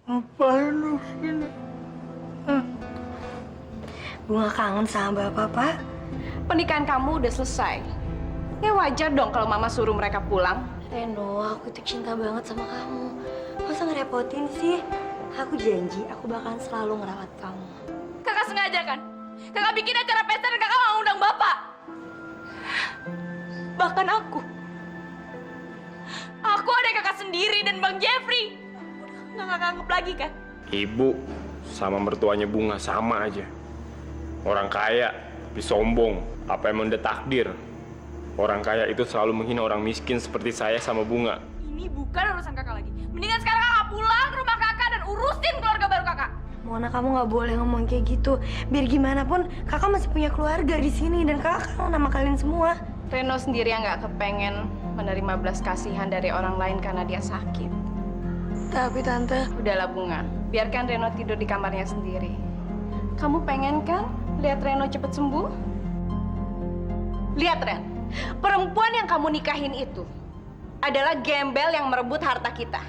Ngapain lu sini? Bunga kangen sama bapak, Pak. Pernikahan kamu udah selesai. Ya wajar dong kalau mama suruh mereka pulang. Reno, aku tuh cinta banget sama kamu. Masa ngerepotin sih? Aku janji, aku bakalan selalu ngerawat kamu. Kakak sengaja kan? Kakak bikin acara pesta dan kakak mau undang bapak. Bahkan aku. Aku ada kakak sendiri dan Bang Jeffrey. Udah kakak anggap lagi kan? Ibu sama mertuanya Bunga sama aja. Orang kaya, tapi sombong. Apa emang udah takdir? Orang kaya itu selalu menghina orang miskin seperti saya sama Bunga. Ini bukan urusan kakak lagi. Mendingan sekarang kakak pulang ke rumah kakak dan urusin keluarga baru kakak. Mona, kamu nggak boleh ngomong kayak gitu. Biar gimana pun, kakak masih punya keluarga di sini dan kakak kenal nama kalian semua. Reno sendiri yang nggak kepengen menerima belas kasihan dari orang lain karena dia sakit. Tapi tante, Udahlah Bunga, biarkan Reno tidur di kamarnya sendiri. Kamu pengen kan lihat Reno cepet sembuh? Lihat Ren, perempuan yang kamu nikahin itu adalah gembel yang merebut harta kita.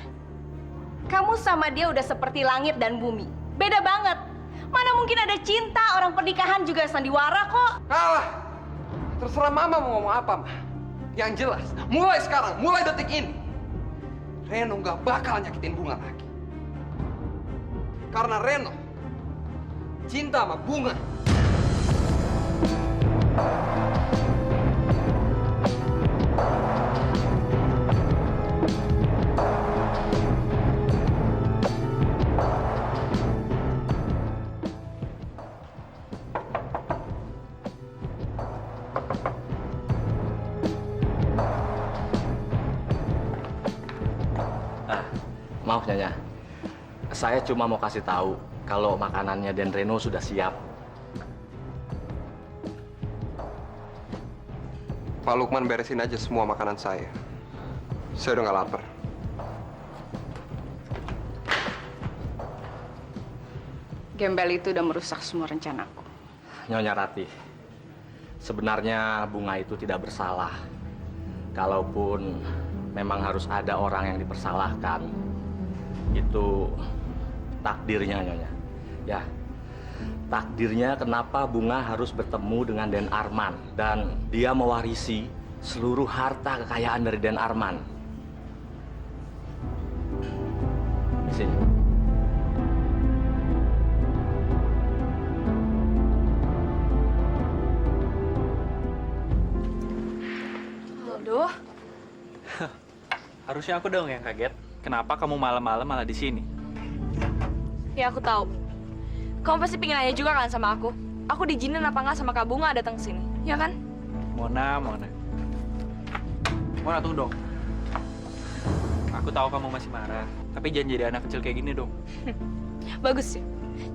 Kamu sama dia udah seperti langit dan bumi. Beda banget. Mana mungkin ada cinta, orang pernikahan juga sandiwara kok. Kalah. Terserah mama mau ngomong apa, mah. Yang jelas, mulai sekarang, mulai detik ini, Reno nggak bakal nyakitin Bunga lagi. Karena Reno cinta sama Bunga. Maaf Nyonya, saya cuma mau kasih tahu kalau makanannya Den Reno sudah siap. Pak Lukman beresin aja semua makanan saya. Saya udah nggak lapar. Gembel itu udah merusak semua rencanaku. Nyonya Ratih, sebenarnya Bunga itu tidak bersalah. Kalaupun memang harus ada orang yang dipersalahkan, itu takdirnya Nyonya. Ya, takdirnya kenapa Bunga harus bertemu dengan Den Arman dan dia mewarisi seluruh harta kekayaan dari Den Arman. Di sini. Aldo, Harusnya aku dong yang kaget. Kenapa kamu malam-malam malah di sini? Ya aku tahu. Kamu pasti pingin nanya juga kan sama aku. Aku diizinin apa nggak sama Kak Bunga datang ke sini, ya kan? Mona. Mona, tunggu dong. Aku tahu kamu masih marah, tapi jangan jadi anak kecil kayak gini dong. Bagus ya.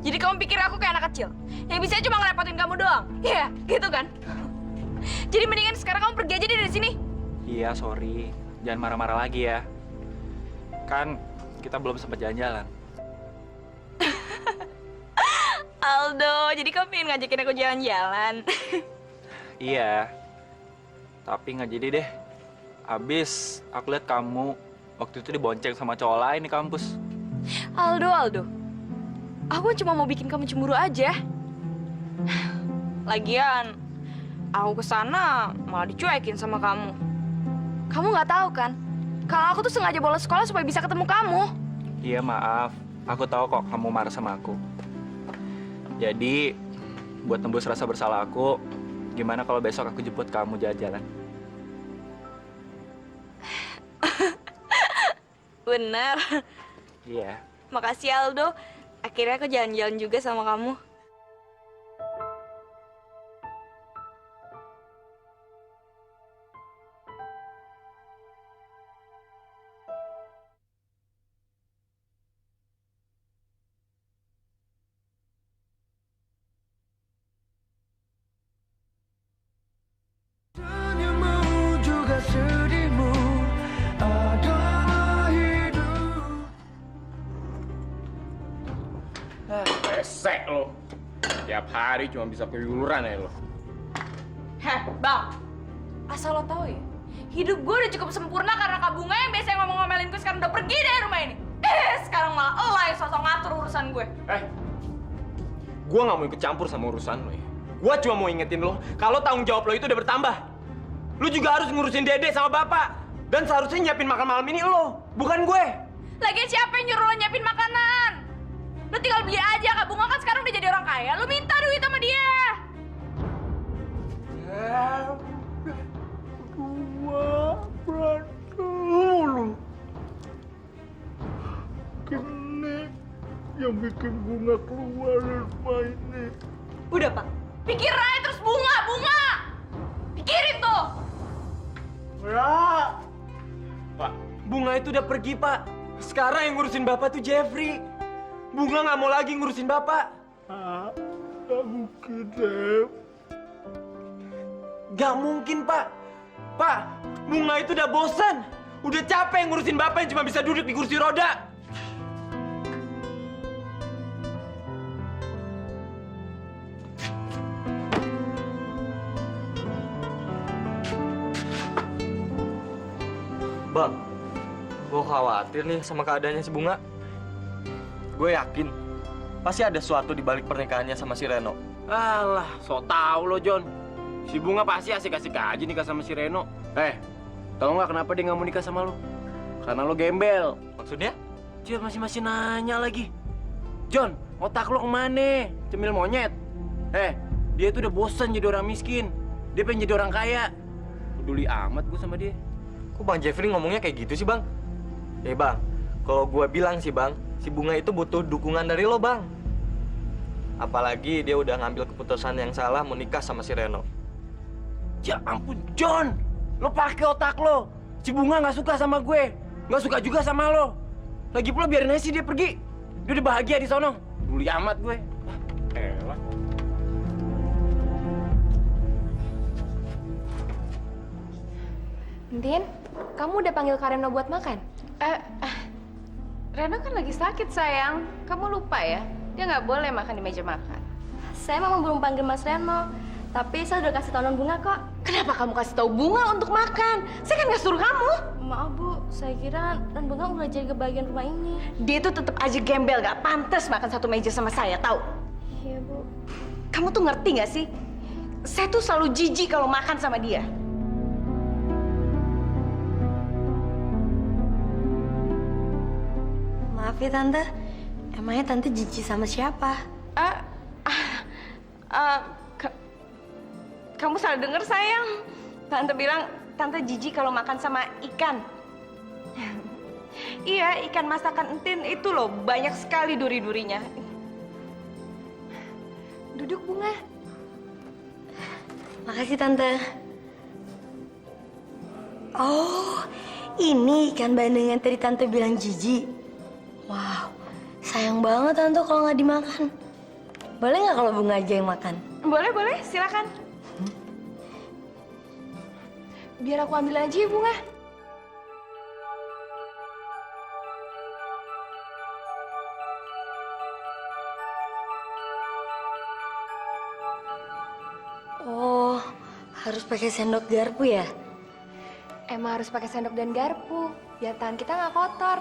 Jadi kamu pikir aku kayak anak kecil yang bisa cuma ngerepotin kamu doang? Iya, gitu kan? Jadi mendingan sekarang kamu pergi aja deh dari sini. Iya, sorry. Jangan marah-marah lagi ya. Kan kita belum sempat jalan-jalan. Aldo, jadi kamu pengen ngajakin aku jalan-jalan? Iya. Tapi nggak jadi deh. Abis aku lihat kamu waktu itu dibonceng sama cowok lain di kampus. Aldo. Aku cuma mau bikin kamu cemburu aja. Lagian, aku kesana malah dicuekin sama kamu. Kamu nggak tahu kan? Kalau aku tuh sengaja bolos sekolah supaya bisa ketemu kamu. Iya, maaf. Aku tahu kok kamu marah sama aku. Jadi, buat tembus rasa bersalah aku, gimana kalau besok aku jemput kamu jalan-jalan? Bener. Iya. Makasih Aldo. Akhirnya aku jalan-jalan juga sama kamu. Senyummu juga sedihmu adalah hidup. Pesek lo. Tiap hari cuma bisa keluyuran ya lo. heh Bang, asal lo tahu ya, hidup gue udah cukup sempurna karena Kak Bunga yang biasanya ngomong-ngomelin gue sekarang udah pergi dari rumah ini. Sekarang malah lo yang sosok ngatur urusan gue. Gue nggak mau ikut campur sama urusan lo ya. Gue cuma mau ingetin lo, kalau tanggung jawab lo itu udah bertambah. Lo juga harus ngurusin Dede sama Bapak. Dan seharusnya nyiapin makan malam ini lo, bukan gue. Lagian siapa yang nyuruh lo nyiapin makanan? Lo tinggal beli aja, Kak Bunga kan sekarang udah jadi orang kaya. Lo minta duit sama dia. Dua berantem. Kene yang bikin Bunga keluar dari rumah ini. Udah, Pak. Pikir aja terus bunga. Pikirin tuh. Ya. Pak, Bunga itu udah pergi, Pak. Sekarang yang ngurusin Bapak tuh Jeffrey. Bunga nggak mau lagi ngurusin Bapak. Gak mungkin, Dev. Gak mungkin, Pak. Pak, Bunga itu udah bosan. Udah capek ngurusin Bapak yang cuma bisa duduk di kursi roda. Bang, gue khawatir nih sama keadaannya si Bunga. Gue yakin pasti ada sesuatu di balik pernikahannya sama si Reno. Alah, so tau lo, John. Si Bunga pasti asik-asik aja nikah sama si Reno. Tau nggak kenapa dia nggak mau nikah sama lo? Karena lo gembel. Maksudnya? Dia masih nanya lagi. John, otak lo kemana? Cemil monyet. Dia tuh udah bosan jadi orang miskin. Dia pengen jadi orang kaya. Peduli amat gue sama dia. Kok Bang Jeffrey ngomongnya kayak gitu sih, Bang? Bang, kalau gue bilang sih, Bang, si Bunga itu butuh dukungan dari lo, Bang. Apalagi dia udah ngambil keputusan yang salah mau nikah sama si Reno. Ya ampun, John. Lo pakai otak lo. Si Bunga nggak suka sama gue. Nggak suka juga sama lo. Lagi pula biarin aja sih dia pergi. Dia udah bahagia di sono. Peduli amat gue. Elah. Din, kamu udah panggil Kak Reno buat makan? Reno kan lagi sakit, sayang. Kamu lupa ya? Dia nggak boleh makan di meja makan. Saya memang belum panggil Mas Reno, tapi saya udah kasih tahu Non Bunga kok. Kenapa kamu kasih tahu Bunga untuk makan? Saya kan nggak suruh kamu. Maaf Bu, saya kira Non Bunga udah jadi kebagian rumah ini. Dia tuh tetap aja gembel, gak pantas makan satu meja sama saya, tahu? Iya Bu. Kamu tuh ngerti nggak sih? Saya tuh selalu jijik kalau makan sama dia. Maaf ya Tante, emangnya Tante jijik sama siapa? Kamu salah denger, sayang. Tante bilang Tante jijik kalau makan sama ikan. Iya, ikan masakan entin itu loh, banyak sekali duri-durinya. Duduk, Bunga. Makasih Tante. Oh, ini ikan bandeng yang tadi Tante bilang jijik. Wow, sayang banget Tante kalau nggak dimakan. Boleh nggak kalau Bunga aja yang makan? Boleh, silakan. Biar aku ambil aja ya, Bunga. Oh, harus pakai sendok garpu ya? Emang harus pakai sendok dan garpu, biar tangan kita nggak kotor.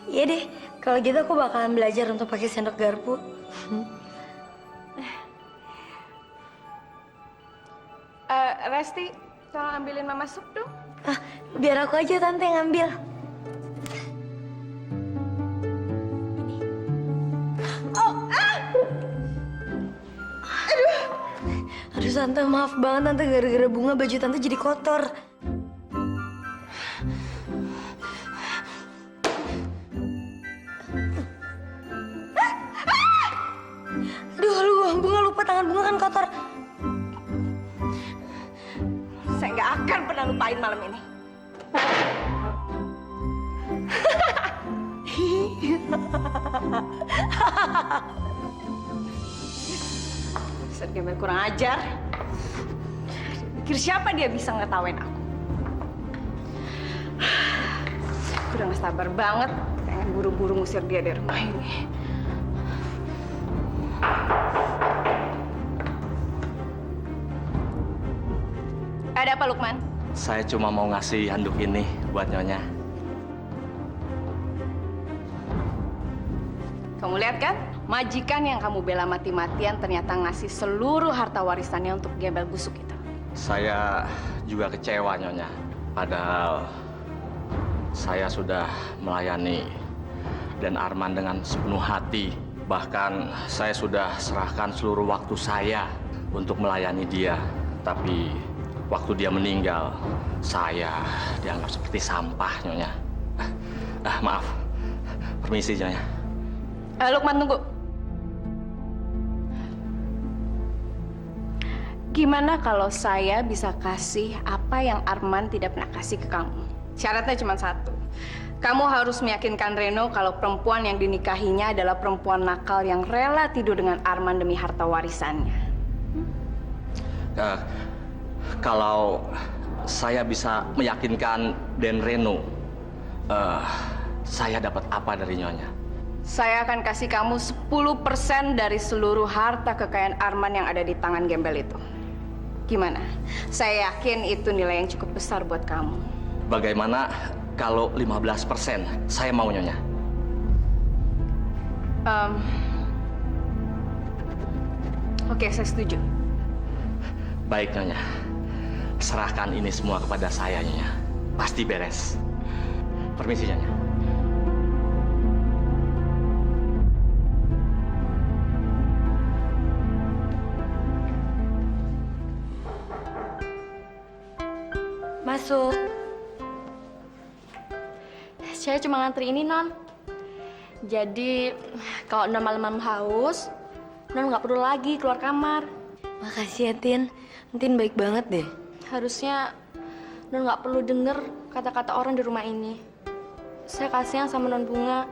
Iya deh, kalau gitu aku bakalan belajar untuk pakai sendok garpu. Resti, tolong ambilin Mama sup dong. Biar aku aja Tante yang ngambil. Aduh Tante, maaf banget Tante, gara-gara Bunga baju Tante jadi kotor. Aduh, Bunga lupa tangan Bunga kan kotor. Saya nggak akan pernah lupain malam ini. Set gembel kurang ajar. Pikir siapa dia bisa ngetawain aku? Aku udah gak sabar banget, pengen buru-buru ngusir dia dari rumah ini. Ada apa, Lukman? Saya cuma mau ngasih handuk ini buat Nyonya. Kamu lihat kan? Majikan yang kamu bela mati-matian ternyata ngasih seluruh harta warisannya untuk gembel busuk itu. Saya juga kecewa, Nyonya. Padahal saya sudah melayani Dan Arman dengan sepenuh hati. Bahkan saya sudah serahkan seluruh waktu saya untuk melayani dia. Tapi waktu dia meninggal, saya dianggap seperti sampah, Nyonya. Maaf. Permisi, Nyonya. Lukman, tunggu. Gimana kalau saya bisa kasih apa yang Arman tidak pernah kasih ke kamu? Syaratnya cuma satu. Kamu harus meyakinkan Reno kalau perempuan yang dinikahinya adalah perempuan nakal yang rela tidur dengan Arman demi harta warisannya. Kalau saya bisa meyakinkan Dan Reno, saya dapat apa dari Nyonya? Saya akan kasih kamu 10% dari seluruh harta kekayaan Arman yang ada di tangan gembel itu. Gimana? Saya yakin itu nilai yang cukup besar buat kamu. Bagaimana kalau 15%? Saya mau, Nyonya. Oke, saya setuju. Baik, Nyonya. Serahkan ini semua kepada saya, Nyonya. Pasti beres. Permisi, Nyonya. Masuk. Saya cuma ngantri ini, Non. Jadi, kalau Non malam-malam haus, Non nggak perlu lagi keluar kamar. Makasih ya, Tin. Tin baik banget deh. Harusnya Non nggak perlu denger kata-kata orang di rumah ini. Saya kasihan sama Non Bunga.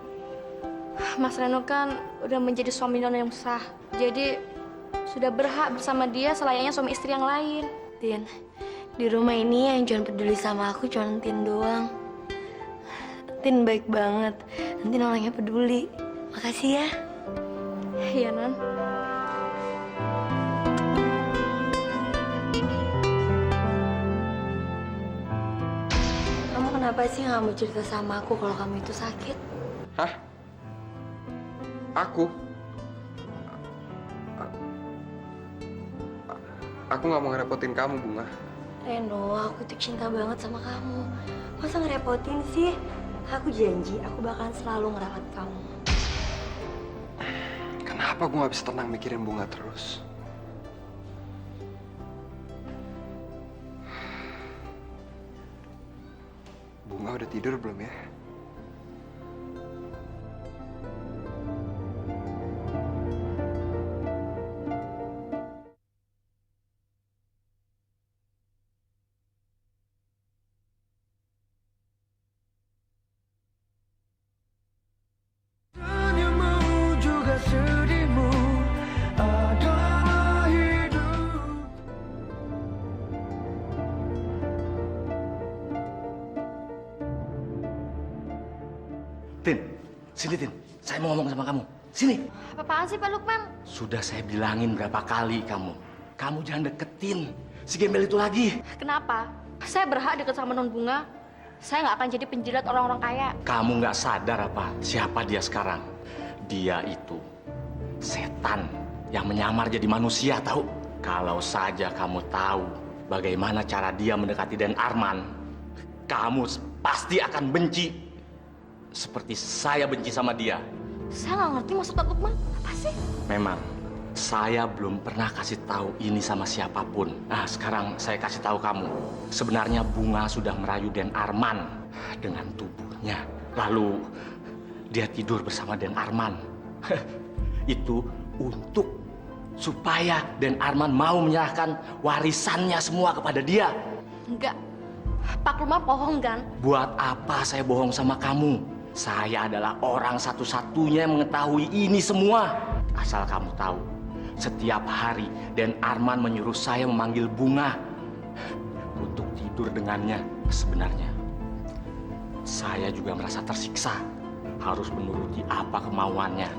Mas Reno kan udah menjadi suami Non yang sah. Jadi, sudah berhak bersama dia selayaknya suami istri yang lain. Tin, di rumah ini yang cuma peduli sama aku cuma Tin doang. Tin baik banget. Tin orangnya peduli. Makasih ya. Iya, Non. Kamu kenapa sih nggak mau cerita sama aku kalau kamu itu sakit? Hah? Aku? Aku nggak mau ngerepotin kamu, Bunga. Reno, aku tuh cinta banget sama kamu. Masa ngerepotin sih? Aku janji, aku bakalan selalu ngerawat kamu. Kenapa gue nggak bisa tenang mikirin Bunga terus? Bunga udah tidur belum ya? Tin, sini, Tin. Saya mau ngomong sama kamu. Sini. Apa-apaan sih, Pak Lukman? Sudah saya bilangin berapa kali kamu. Kamu jangan deketin si gembel itu lagi. Kenapa? Saya berhak deket sama Non Bunga. Saya nggak akan jadi penjilat orang-orang kaya. Kamu nggak sadar apa siapa dia sekarang? Dia itu setan yang menyamar jadi manusia, tahu? Kalau saja kamu tahu bagaimana cara dia mendekati Dan Arman, kamu pasti akan benci. Seperti saya benci sama dia. Saya nggak ngerti maksud Pak Lukman. Apa sih? Memang, saya belum pernah kasih tahu ini sama siapapun. Nah, sekarang saya kasih tahu kamu. Sebenarnya Bunga sudah merayu Dan Arman dengan tubuhnya. Lalu, dia tidur bersama Dan Arman. Itu untuk supaya Dan Arman mau menyerahkan warisannya semua kepada dia. Enggak. Pak Lukman bohong kan? Buat apa saya bohong sama kamu? Saya adalah orang satu-satunya yang mengetahui ini semua. Asal kamu tahu, setiap hari Dan Arman menyuruh saya memanggil Bunga untuk tidur dengannya. Sebenarnya, saya juga merasa tersiksa harus menuruti apa kemauannya.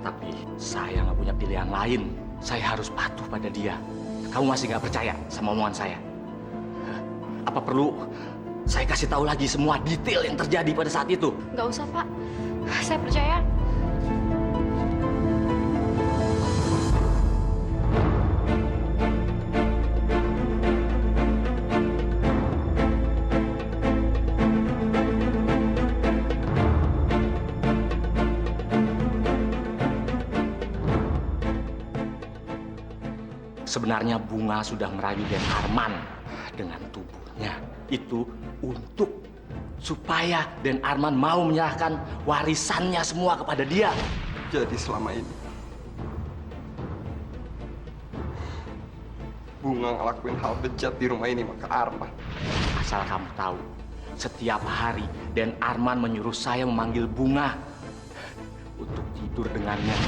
Tapi saya nggak punya pilihan lain. Saya harus patuh pada dia. Kamu masih nggak percaya sama omongan saya? Apa perlu saya kasih tahu lagi semua detail yang terjadi pada saat itu? Nggak usah, Pak. Saya percaya. sebenarnya Bunga sudah merayu Den Arman dengan tubuhnya itu untuk supaya Den Arman mau menyerahkan warisannya semua kepada dia. Jadi selama ini Bunga ngelakuin hal bejat di rumah ini maka Arman. Asal kamu tahu, setiap hari Den Arman menyuruh saya memanggil Bunga untuk tidur dengannya.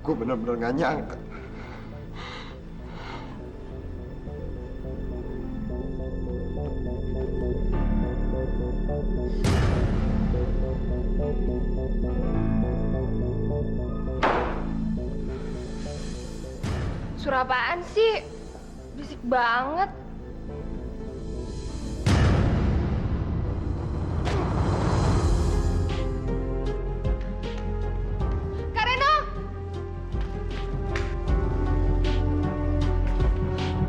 Gue benar-benar gak nyangka. Suara apaan sih? Berisik banget. Kak Reno!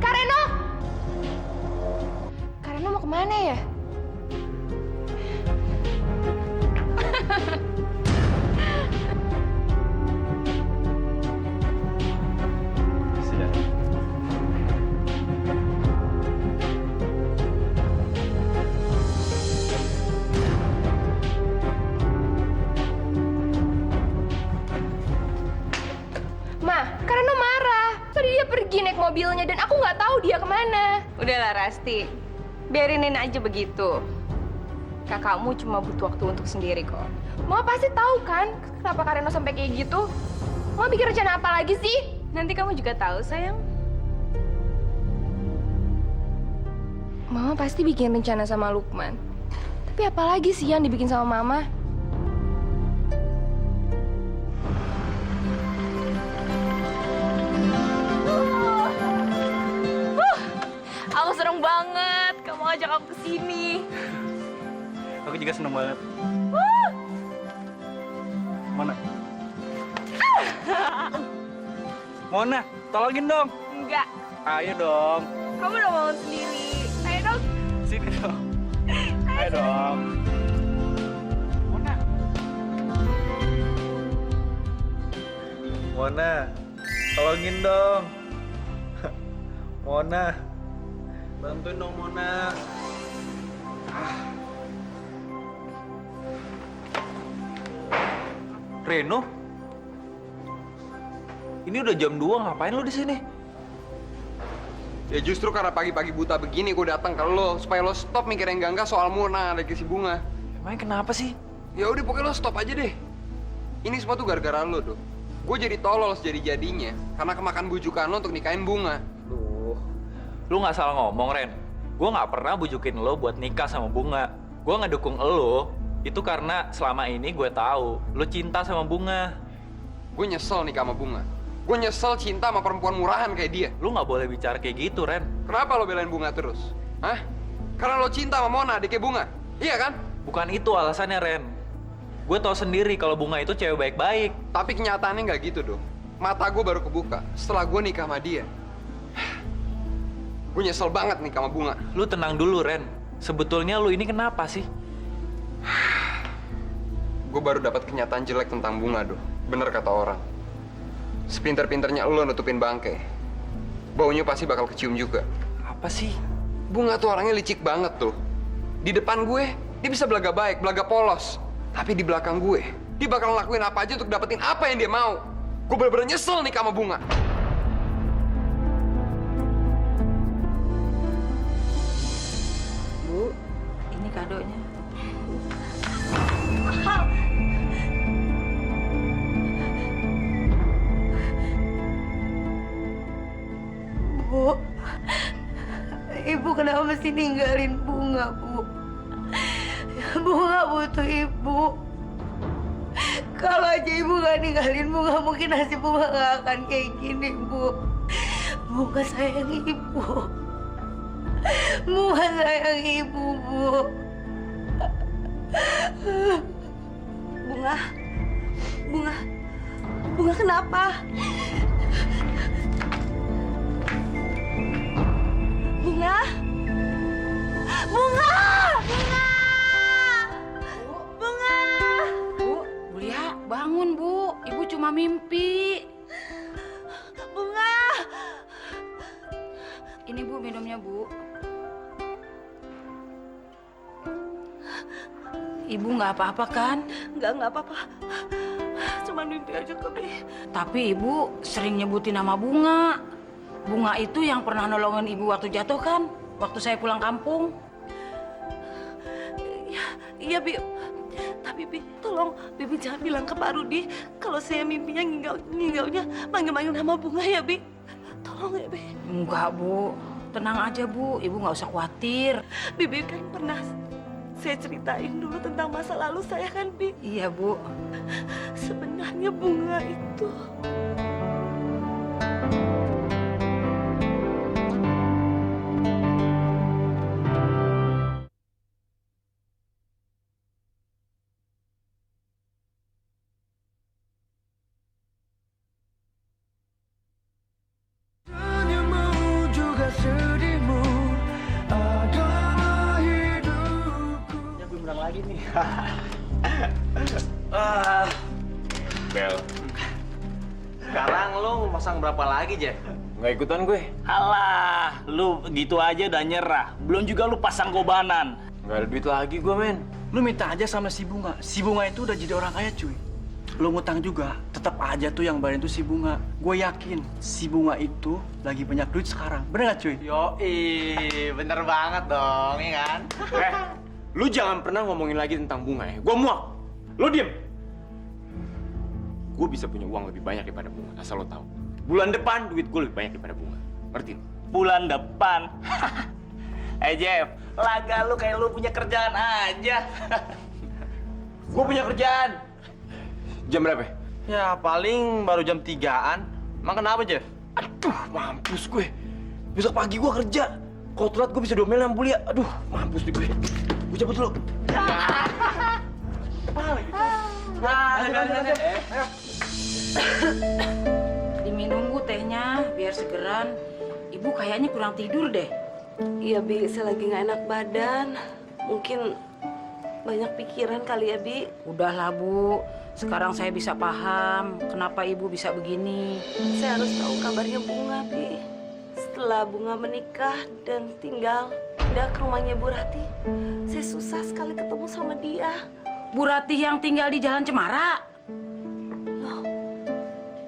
Kak Reno! Kak Reno mau kemana ya? Ma, Kak Reno marah. Tadi dia pergi naik mobilnya dan aku nggak tahu dia kemana. Udahlah Rasti, biarinin aja begitu. Kakakmu cuma butuh waktu untuk sendiri kok. Ma pasti tahu kan kenapa Kak Reno sampai kayak gitu. Ma bikin rencana apa lagi sih? Nanti kamu juga tahu, sayang. Mama pasti bikin rencana sama Lukman. Tapi apa lagi sih yang dibikin sama Mama? Aku seneng banget kamu ajak aku kesini. Aku juga seneng banget. Mona. Mona, tolongin dong. Enggak, Ayo dong. kamu udah mau sendiri. Ayo dong. Sini dong. Ayo dong. Mona. Mona, tolongin dong. Mona. Bantuin dong Mona. Reno? Ini udah jam 2, ngapain lo di sini? Ya justru karena pagi-pagi buta begini gue datang ke lo supaya lo stop mikir yang enggak soal Mona lagi si Bunga. Emangnya kenapa sih? Ya udah pokoknya lo stop aja deh. Ini semua tuh gara-gara lo, Do. Gue jadi tolol sejadi-jadinya karena kemakan bujukan lo untuk nikahin Bunga. Duh, lu nggak salah ngomong, Ren. Gue nggak pernah bujukin lo buat nikah sama Bunga. Gue ngedukung lo itu karena selama ini gue tahu lo cinta sama Bunga. Gue nyesel nikah sama Bunga. Gue nyesel cinta sama perempuan murahan kayak dia. Lu nggak boleh bicara kayak gitu, Ren. Kenapa lo belain Bunga terus? Hah? Karena lo cinta sama Mona, adiknya Bunga. Iya kan? Bukan itu alasannya, Ren. Gue tahu sendiri kalau Bunga itu cewek baik-baik. Tapi kenyataannya nggak gitu, Do. Mata gue baru kebuka setelah gue nikah sama dia. Gue nyesel banget nikah sama Bunga. Lu tenang dulu, Ren. Sebetulnya lu ini kenapa sih? Gue baru dapat kenyataan jelek tentang Bunga, Do. Bener kata orang. Sepinter-pinternya lo nutupin bangke, baunya pasti bakal kecium juga. Apa sih? Bunga tuh orangnya licik banget tuh. Di depan gue, dia bisa belaga baik, belaga polos. Tapi di belakang gue, dia bakal ngelakuin apa aja untuk dapetin apa yang dia mau. Gue bener-bener nyesel nikah sama Bunga. Bu, ini kadonya. Bu, Ibu kenapa mesti ninggalin Bunga, Bu? Bunga butuh Ibu. Kalau aja Ibu gak ninggalin Bunga, mungkin nasib Bunga gak akan kayak gini, Bu. Bunga sayang Ibu. Bunga sayang Ibu, Bu. Bunga, Bunga kenapa? Bunga! Bunga! Bunga! Bu Lia, bangun Bu. Ibu cuma mimpi. Bunga! Ini Bu minumnya Bu. Ibu nggak apa-apa kan? Nggak apa-apa. Cuma mimpi aja kok, Bi. Tapi Ibu sering nyebutin nama Bunga. Bunga itu yang pernah nolongin Ibu waktu jatuh kan? Waktu saya pulang kampung. Iya, Bi. Tapi, Bi, tolong Bibi jangan bilang ke Pak Rudi kalau saya mimpinya nginggaunya manggil-manggil nama Bunga ya, Bi. Tolong ya, Bi. Enggak Bu, tenang aja Bu. Ibu nggak usah khawatir. Bibi kan pernah saya ceritain dulu tentang masa lalu saya kan, Bi. Iya Bu. Sebenarnya Bunga itu... Bel, Sekarang lo mau pasang berapa lagi, Jeff? nggak ikutan gue. Alah, lu gitu aja udah nyerah. Belum juga lu pasang gobanan. Nggak ada duit lagi gue, men. Lu minta aja sama si Bunga. Si Bunga itu udah jadi orang kaya, cuy. Lu ngutang juga, tetap aja tuh yang bayarin tuh si Bunga. Gue yakin si Bunga itu lagi banyak duit sekarang. Bener gak, cuy? Yoi, bener banget dong, ya kan? Lu jangan pernah ngomongin lagi tentang Bunga ya. Gue muak. Lu diem. Gue bisa punya uang lebih banyak daripada Bunga, asal lo tahu. Bulan depan duit gue lebih banyak daripada Bunga. Ngerti lo? Bulan depan. Jeff, laga lu kayak lu punya kerjaan aja. Gue punya kerjaan. Jam berapa? Ya, paling baru jam 3-an. Emang kenapa, Jeff? Aduh, mampus gue. Besok pagi gue kerja. Kalau telat gue bisa diomelin sama Bulia. Aduh, mampus nih gue. Gue cabut dulu. Diminum Bu tehnya biar segeran. Ibu kayaknya kurang tidur deh. Iya, Bi. Saya lagi nggak enak badan. Mungkin banyak pikiran kali ya, Bi. Udahlah Bu, sekarang saya bisa paham kenapa Ibu bisa begini. Saya harus tahu kabarnya Bunga, Bi. Setelah Bunga menikah dan pindah ke rumahnya Bu Ratih, saya susah sekali ketemu sama dia. Bu Ratih yang tinggal di Jalan Cemara. Loh,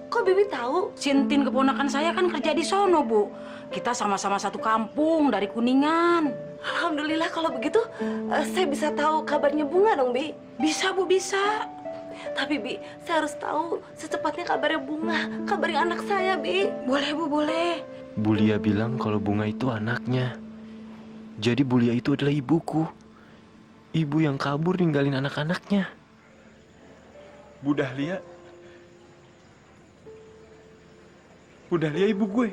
kok Bibi tahu? Sintin keponakan saya kan kerja di sono, Bu. Kita sama-sama satu kampung dari Kuningan. Alhamdulillah kalau begitu, saya bisa tahu kabarnya Bunga dong, Bi. Bisa, Bu, bisa. Tapi, Bi, saya harus tahu secepatnya kabarnya Bunga, kabarnya anak saya, Bi. Boleh, Bu, boleh. Bulia bilang kalau Bunga itu anaknya. Jadi Bulia itu adalah ibuku. Ibu yang kabur ninggalin anak-anaknya. Bu Dahlia ibu gue.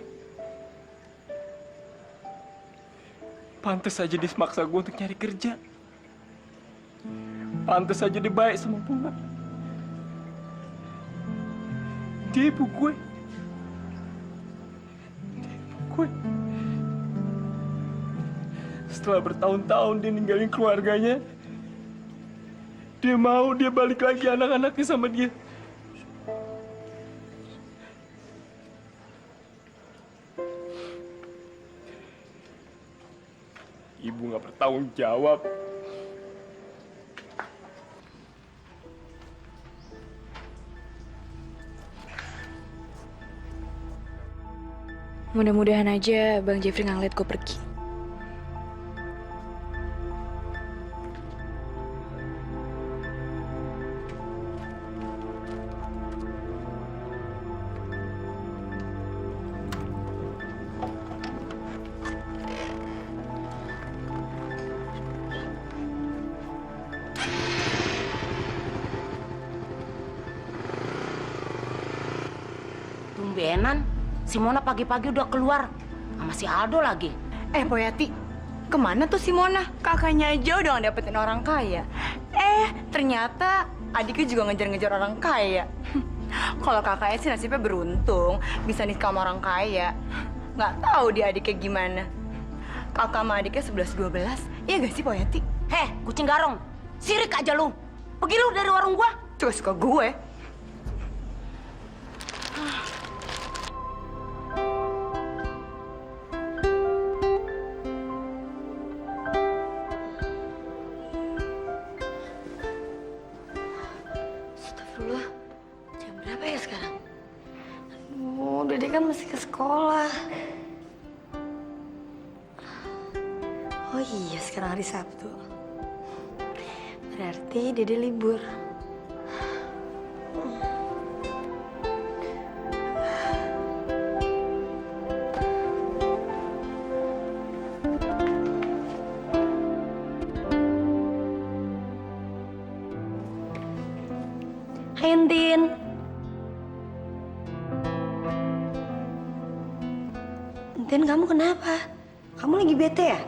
Pantes aja dia maksa gue untuk nyari kerja. Pantes aja dia baik sama Bunga. Dia ibu gue. Setelah bertahun-tahun dia ninggalin keluarganya, dia balik lagi anak-anaknya sama dia. Ibu nggak bertanggung jawab. Mudah-mudahan aja Bang Jeffrey nggak ngeliat gue pergi. Tumbenan, si Mona pagi-pagi udah keluar sama si Aldo lagi. Poyati, kemana tuh si Mona? Kakaknya aja udah dapetin orang kaya. Ternyata adiknya juga ngejar-ngejar orang kaya. Kalau kakaknya sih nasibnya beruntung, bisa nikah sama orang kaya. Nggak tahu dia adiknya gimana. Kakak sama adiknya 11-12. Iya gak sih, Poyati? Heh, kucing garong. Sirik aja lu. Pergi lu dari warung gua. Juga suka gue. Astagfirullah. Jam berapa ya sekarang? Aduh, Dede kan masih ke sekolah. Oh iya, sekarang hari Sabtu. Berarti Dede libur. Hai, Entin. Entin, kamu kenapa? Kamu lagi bete ya?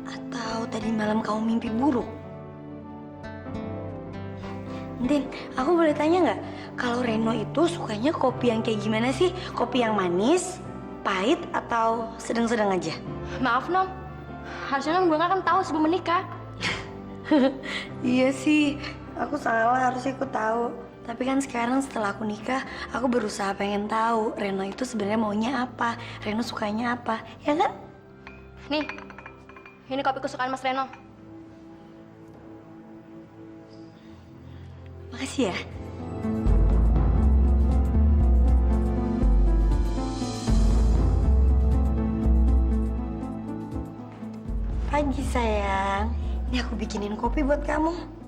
Atau tadi malam kamu mimpi buruk? Entin, aku boleh tanya nggak? Kalau Reno itu sukanya kopi yang kayak gimana sih? Kopi yang manis, pahit, atau sedang-sedang aja? Maaf, Non. Harusnya Non Bunga kan tahu sebelum menikah. Iya sih, aku salah, harusnya aku tahu. Tapi kan sekarang setelah aku nikah, aku berusaha pengen tahu Reno itu sebenarnya maunya apa, Reno sukanya apa, ya kan? Nih, ini kopi kesukaan Mas Reno. Makasih ya. Pagi sayang, ini aku bikinin kopi buat kamu.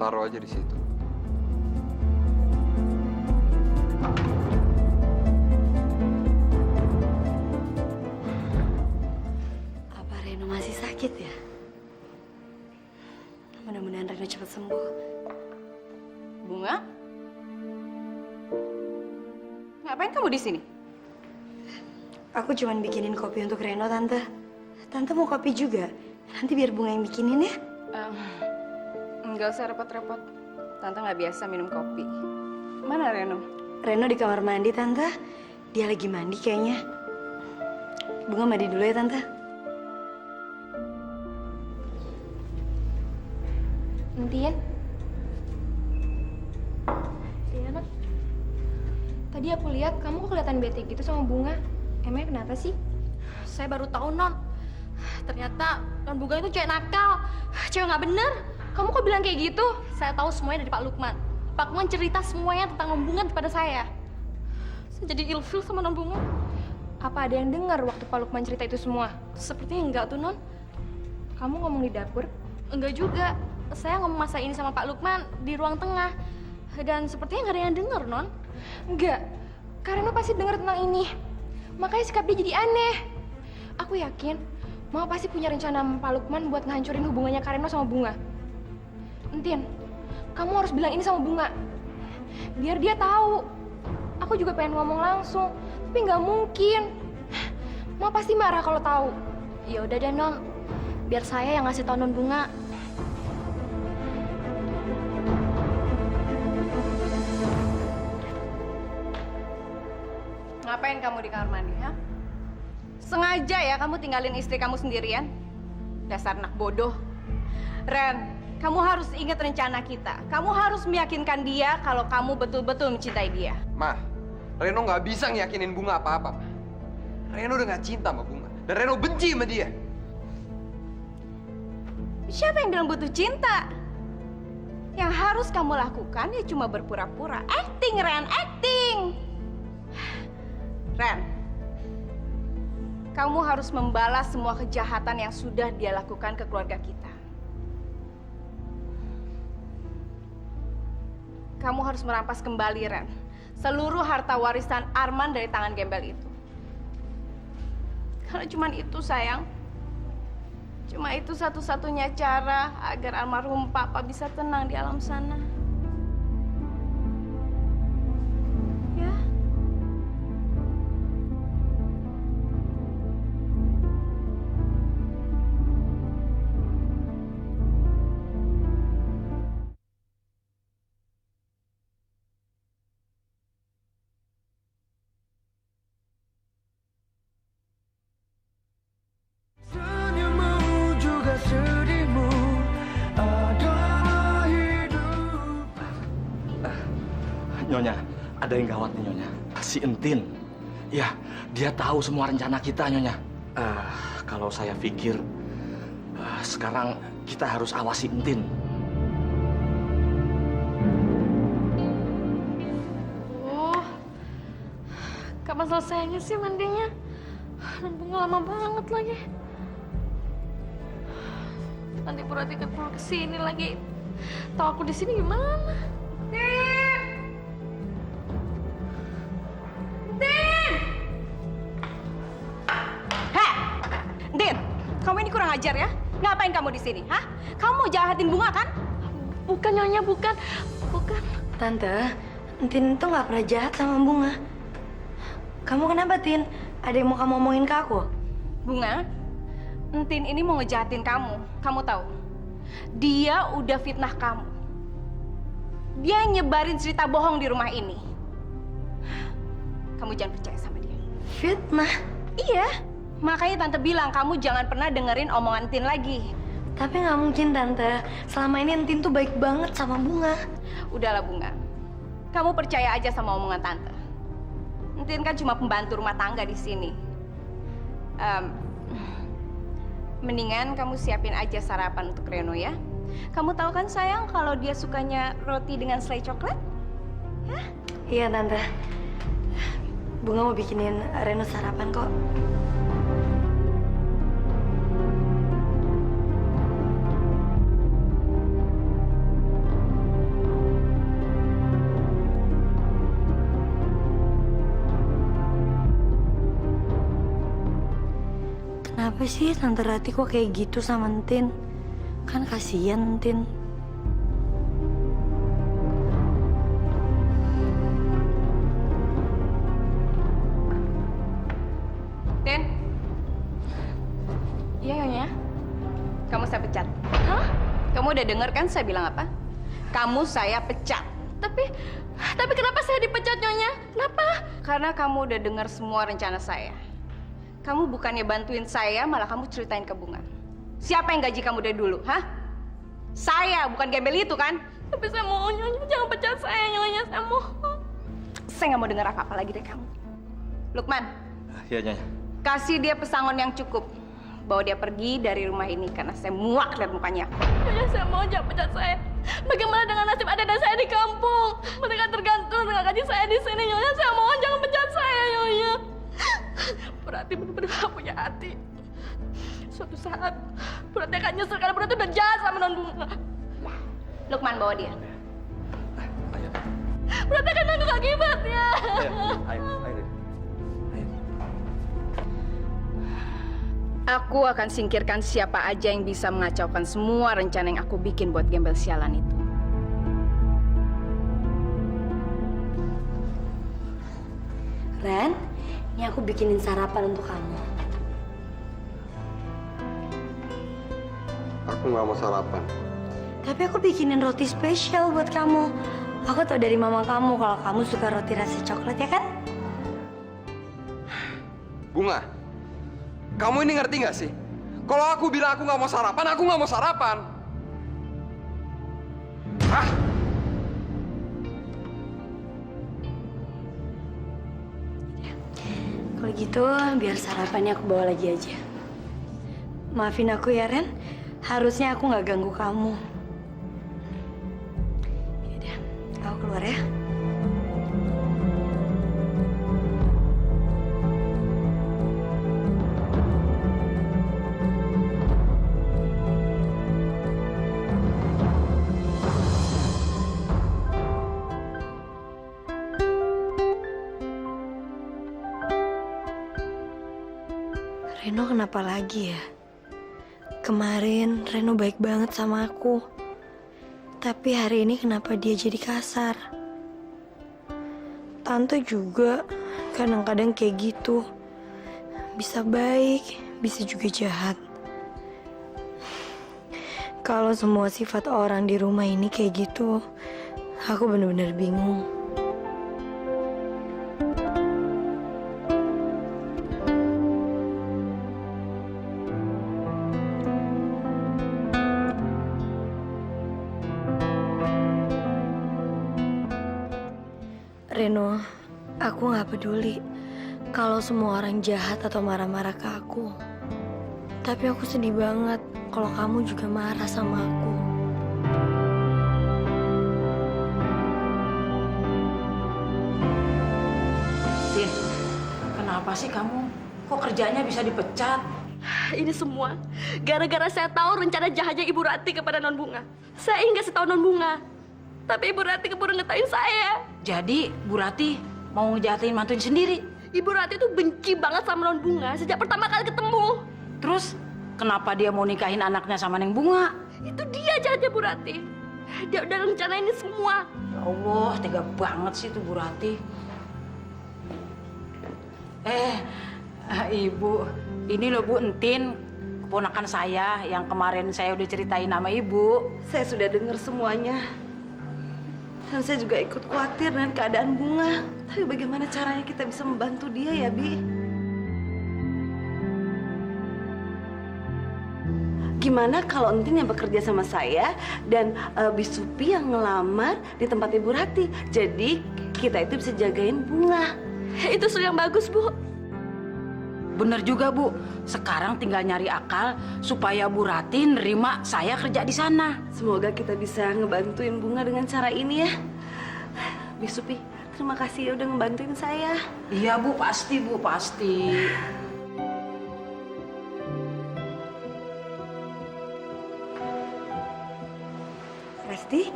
Taruh aja di situ. Apa Reno masih sakit ya? Mudah-mudahan Reno cepat sembuh. Bunga? Ngapain kamu di sini? Aku cuman bikinin kopi untuk Reno, Tante. Tante mau kopi juga? Nanti biar Bunga yang bikinin ya. Nggak usah repot-repot. Tante nggak biasa minum kopi. Mana Reno? Reno di kamar mandi, Tante. Dia lagi mandi kayaknya. Bunga mandi dulu ya, Tante. Entin? Iya, Nak. Tadi aku lihat kamu kok kelihatan bete gitu sama Bunga. Emangnya kenapa sih? Saya baru tahu, Non. Ternyata Non Bunga itu cewek nakal. Cewek nggak bener. Kamu kok bilang kayak gitu? Saya tahu semuanya dari Pak Lukman. Pak Lukman cerita semuanya tentang Non Bunga kepada saya. Saya jadi ilfil sama Non Bunga. Apa ada yang dengar waktu Pak Lukman cerita itu semua? Sepertinya enggak tuh, Non. Kamu ngomong di dapur? Enggak juga. Saya ngomong masalah ini sama Pak Lukman di ruang tengah. Dan sepertinya nggak ada yang dengar, Non. Enggak. Karena pasti dengar tentang ini. Makanya sikap dia jadi aneh. Aku yakin Mama pasti punya rencana sama Pak Lukman buat ngancurin hubungannya Kareno sama Bunga. Entin, kamu harus bilang ini sama Bunga. Biar dia tahu. Aku juga pengen ngomong langsung, tapi nggak mungkin. Mama pasti marah kalau tahu. Ya udah deh, Non. Biar saya yang ngasih tahu Non Bunga. Ngapain kamu di kamar mandi, ha? Sengaja ya kamu tinggalin istri kamu sendirian? Dasar anak bodoh. Ren, kamu harus ingat rencana kita. Kamu harus meyakinkan dia kalau kamu betul-betul mencintai dia. Ma, Reno nggak bisa ngiyakinin Bunga apa-apa. Ma. Reno udah nggak cinta sama Bunga. Dan Reno benci sama dia. Siapa yang bilang butuh cinta? Yang harus kamu lakukan ya cuma berpura-pura. Acting, Ren, acting! Ren, kamu harus membalas semua kejahatan yang sudah dia lakukan ke keluarga kita. Kamu harus merampas kembali, Ren, seluruh harta warisan Arman dari tangan gembel itu. Karena cuma itu, sayang. Cuma itu satu-satunya cara agar almarhum Papa bisa tenang di alam sana. Ya. ada yang gawat nih Nyonya. Si Entin. Ya, dia tahu semua rencana kita Nyonya. Kalau saya pikir sekarang kita harus awasi Entin. Oh, kapan selesainya sih mandinya? Dan Bunga lama banget lagi. Nanti berarti pulang ke sini lagi. Tahu aku di sini gimana? Tin! Tin! Heh! Din, kamu ini kurang ajar ya? Ngapain kamu di sini, hah? Kamu mau jahatin Bunga kan? Bukan Nyonya, bukan. Tante, Tin tuh nggak pernah jahat sama Bunga. Kamu kenapa, Tin? Ada yang mau kamu omongin ke aku? Bunga, Entin ini mau ngejahatin kamu. Kamu tahu? Dia udah fitnah kamu. Dia yang nyebarin cerita bohong di rumah ini. Kamu jangan percaya sama dia. Fitnah? Iya. Makanya Tante bilang kamu jangan pernah dengerin omongan Entin lagi. Tapi nggak mungkin, Tante. Selama ini Entin tuh baik banget sama Bunga. Udahlah Bunga. Kamu percaya aja sama omongan Tante. Entin kan cuma pembantu rumah tangga di sini. Mendingan kamu siapin aja sarapan untuk Reno ya. Kamu tahu kan sayang kalau dia sukanya roti dengan selai coklat? Hah? Iya, Tante. Bunga mau bikinin Reno sarapan kok. Kenapa sih Tante Rati kok kayak gitu sama Entin? Kan kasihan Entin. Tin? Iya, Nyonya. Kamu saya pecat. Hah? Kamu udah denger kan saya bilang apa? Kamu saya pecat. Tapi kenapa saya dipecat, Nyonya? Kenapa? Karena kamu udah dengar semua rencana saya. Kamu bukannya bantuin saya, malah kamu ceritain ke Bunga. Siapa yang gaji kamu dari dulu, hah? Saya, bukan gembel itu kan? Tapi saya mohon, Nyonya. Jangan pecat saya, Nyonya. Saya mohon. Saya nggak mau dengar apa-apa lagi dari kamu. Lukman, Iya Nyonya. kasih dia pesangon yang cukup. Bawa dia pergi dari rumah ini karena saya muak lihat mukanya. Nyonya, saya mohon jangan pecat saya. Bagaimana dengan nasib adik dan saya di kampung? Mereka tergantung dengan gaji saya di sini, Nyonya. Saya mohon jangan pecat saya, Nyonya. Berarti benar-benar gak punya hati. Suatu saat, berarti akan nyesel karena berarti udah jahat sama non Bunga. Lukman, bawa dia. Ayo. Berarti akan nanggung akibatnya. Ayo. Aku akan singkirkan siapa aja yang bisa mengacaukan semua rencana yang aku bikin buat gembel sialan itu. Ren, ini aku bikinin sarapan untuk kamu. Aku nggak mau sarapan. Tapi aku bikinin roti spesial buat kamu. Aku tahu dari mama kamu kalau kamu suka roti rasa coklat, ya kan? Bunga, kamu ini ngerti nggak sih? Kalau aku bilang aku nggak mau sarapan, aku nggak mau sarapan. Hah? Kalau gitu, biar sarapannya aku bawa lagi aja. Maafin aku ya, Ren. Harusnya aku nggak ganggu kamu. Yaudah, aku keluar ya. Reno kenapa lagi ya? Kemarin Reno baik banget sama aku. Tapi hari ini kenapa dia jadi kasar? Tante juga kadang-kadang kayak gitu. Bisa baik, bisa juga jahat. Kalau semua sifat orang di rumah ini kayak gitu, aku bener-bener bingung. Reno, aku nggak peduli kalau semua orang jahat atau marah-marah ke aku. Tapi aku sedih banget kalau kamu juga marah sama aku. Tin, kenapa sih kamu? Kok kerjanya bisa dipecat? Ini semua gara-gara saya tahu rencana jahatnya Ibu Rati kepada Non Bunga. Saya ingin kasih tahu Non Bunga, tapi Ibu Rati keburu ngetain saya. Jadi, Bu Rati mau ngejahatin mantuin sendiri. Ibu Rati tuh benci banget sama Non Bunga sejak pertama kali ketemu. Terus, kenapa dia mau nikahin anaknya sama Neng Bunga? Itu dia jahatnya Bu Rati. Dia udah rencanain ini semua. Ya Allah, tega banget sih tuh Bu Rati. Ibu, ini loh Bu Entin, keponakan saya yang kemarin saya udah ceritain nama Ibu. Saya sudah dengar semuanya. Dan saya juga ikut khawatir dengan keadaan Bunga. Tapi bagaimana caranya kita bisa membantu dia ya, Bi? Gimana kalau Entin yang bekerja sama saya dan Bi Supi yang ngelamar di tempat Ibu Rati. Jadi kita itu bisa jagain Bunga. Itu sudah yang bagus, Bu. Bener juga Bu, sekarang tinggal nyari akal supaya Bu Rati nerima saya kerja di sana. Semoga kita bisa ngebantuin Bunga dengan cara ini ya. Bi Supi, terima kasih ya udah ngebantuin saya. Iya Bu, pasti Bu, pasti. Resti,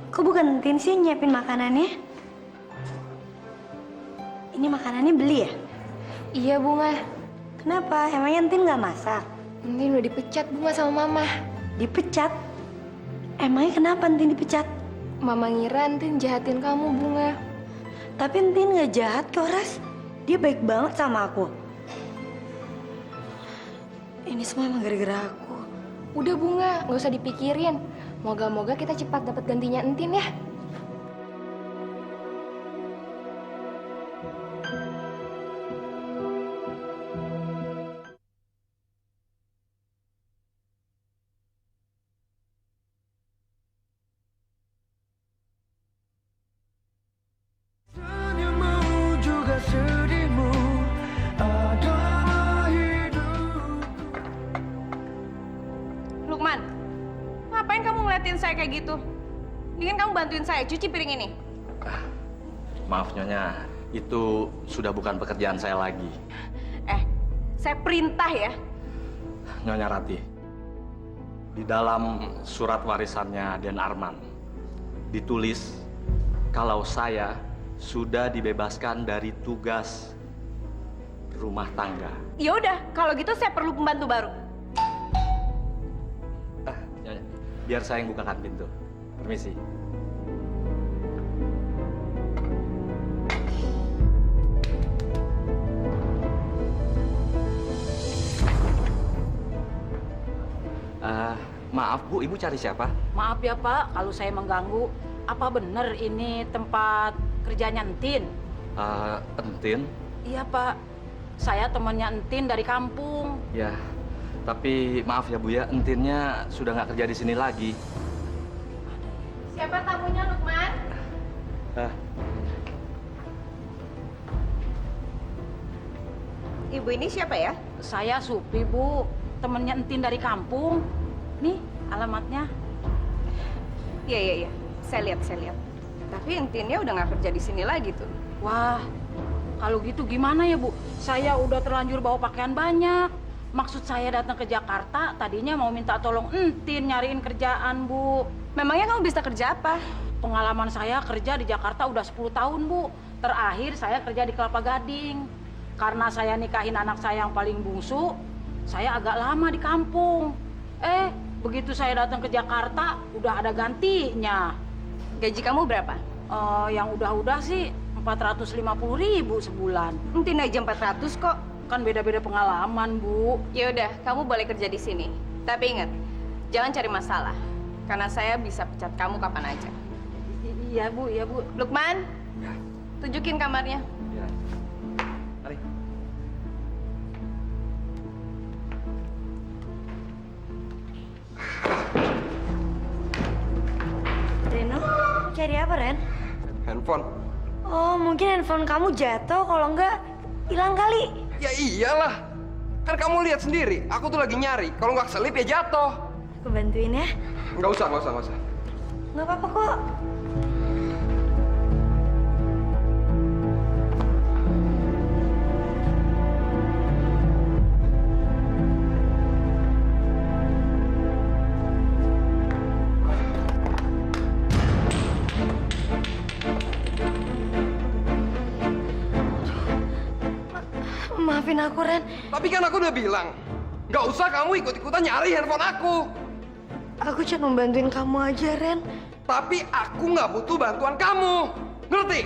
kok bukan Entin sih yang nyiapin makanannya? Ini makanannya beli ya? Iya Bunga, Kenapa? Emangnya Entin nggak masak? Entin udah dipecat Bunga sama Mama. Dipecat? Emangnya kenapa Entin dipecat? Mama ngira Entin jahatin kamu Bunga. Tapi Entin nggak jahat kok, Ras. Dia baik banget sama aku. Ini semua emang gara-gara aku. Udah Bunga, nggak usah dipikirin. Moga-moga kita cepat dapat gantinya Entin ya. Lukman, ngapain kamu ngeliatin saya kayak gitu? Mendingan kamu bantuin saya cuci piring ini. Maaf Nyonya, itu sudah bukan pekerjaan saya lagi. Saya perintah ya. Nyonya Rati, di dalam surat warisannya Den Arman ditulis kalau saya sudah dibebaskan dari tugas rumah tangga. Ya udah, kalau gitu saya perlu pembantu baru. Nyonya, biar saya yang bukakan pintu. Permisi. Maaf Bu, Ibu cari siapa? Maaf ya Pak, kalau saya mengganggu. Apa benar ini tempat kerjanya Entin? Entin? Iya Pak, saya temannya Entin dari kampung. Ya, tapi maaf ya Bu ya, Entinnya sudah nggak kerja di sini lagi. Siapa tamunya, Lukman? Ibu ini siapa ya? Saya Supi Bu, temannya Entin dari kampung. Nih alamatnya. Iya. Saya lihat. Tapi Entinnya udah nggak kerja di sini lagi tuh. Wah, kalau gitu gimana ya Bu? Saya udah terlanjur bawa pakaian banyak. Maksud saya datang ke Jakarta, tadinya mau minta tolong Entin nyariin kerjaan Bu. Memangnya kamu bisa kerja apa? Pengalaman saya kerja di Jakarta udah 10 tahun Bu. Terakhir saya kerja di Kelapa Gading. Karena saya nikahin anak saya yang paling bungsu, saya agak lama di kampung. Begitu saya datang ke Jakarta, udah ada gantinya. Gaji kamu berapa? Yang udah-udah sih 450.000 sebulan. Entin aja 400 kok. Kan beda-beda pengalaman, Bu. Ya udah, kamu boleh kerja di sini. Tapi ingat, jangan cari masalah. Karena saya bisa pecat kamu kapan aja. Iya, Bu. Lukman, tunjukin kamarnya. Ya. Mari. Reno, cari apa, Ren? Handphone. Oh, mungkin handphone kamu jatuh, kalau enggak hilang kali. Ya iyalah. Kan kamu lihat sendiri, aku tuh lagi nyari. Kalau nggak keselip ya jatuh. Aku bantuin ya. Nggak usah. Nggak apa-apa kok. Maafin aku, Ren. Tapi kan aku udah bilang, nggak usah kamu ikut-ikutan nyari handphone aku. Aku cuma membantuin kamu aja, Ren. Tapi aku nggak butuh bantuan kamu. Ngerti?